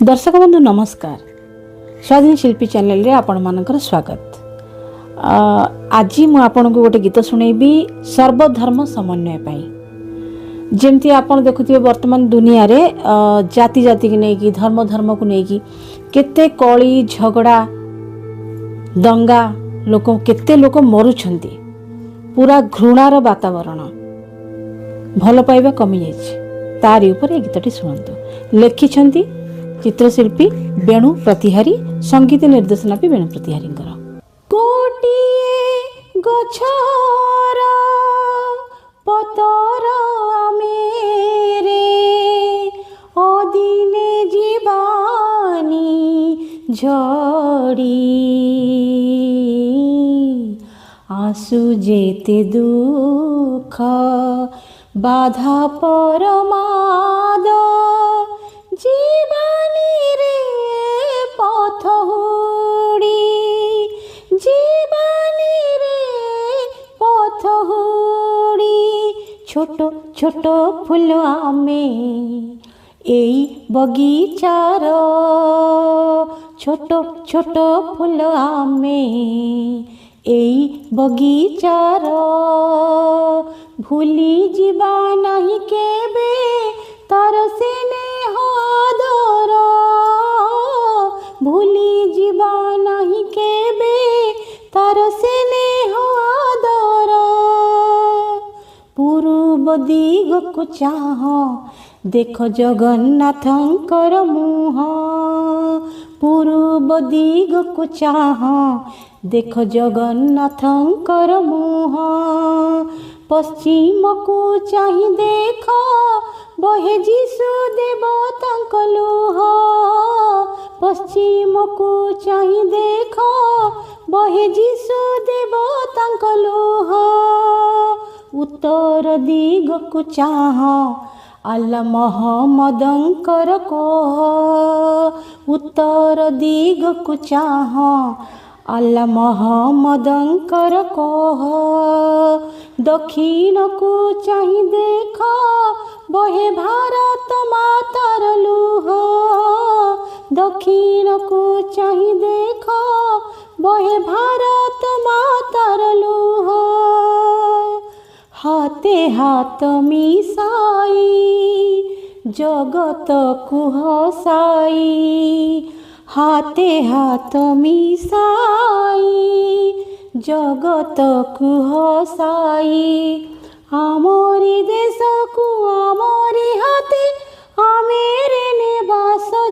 दर्शक बंधु नमस्कार। स्वाधीन शिल्पी चैनल रे आपण मानकर स्वागत। आज मु आपन को गोटे गीत सुनेबी सर्वधर्म समन्वय पाई। जेमती आपण देखुथिबे वर्तमान दुनिया रे जाति जाति के नै कि धर्म धर्म को नै कि केते कली झगड़ा दंगा लोक केते लोक मरुछंती। पूरा घृणार वातावरण भल पाइबा कमी जाइछि। तारी ऊपर ए गीतटी सुनंतु। लिखिछंती चित्रशिल्पी बेणु प्रतिहारी, संगीत निर्देशना भी बेणु प्रतिहारी। कोटिए गछर पतर मेरे अदिने जीवानी झड़ी आसु जेते दुख बाधा परमाद जीवानी रे पथ हुड़ी जीवानी रे पथ हुड़ी छोट छोट फूल आमे एई बगीचार छोट छोट फूल आमे एई बगीचार भूली जीवा नहीं केबे तार से नेह आदर भूली जीवा नहीं केबे तार से नेह आदर पूर्व दिग को चाह देख जगन्नाथंकर मुह पूर्व दिग को चाह देख जगन्नाथंकर मुह पश्चिम को चाहि देख बहे जीशु देवतांक लुह पश्चिम को चाहि देख बहे जीशु देवतांक लुह उत्तर दिग को चाह अल्लाह मोहम्मदंकर कोह उत्तर दिग को चाह अल्लाह मोहम्मदंकर कोह दक्षिण को चाहि देख बहे भारत मातार लुह दक्षिण को चाहि देख बहे भारत मातार लुह हाथे हाथ मिसाई जगत को हसाई हाथे हाथ मिसाई जगत को हसाई आमोरी देश को आमोरी हाथे आमेरे निवास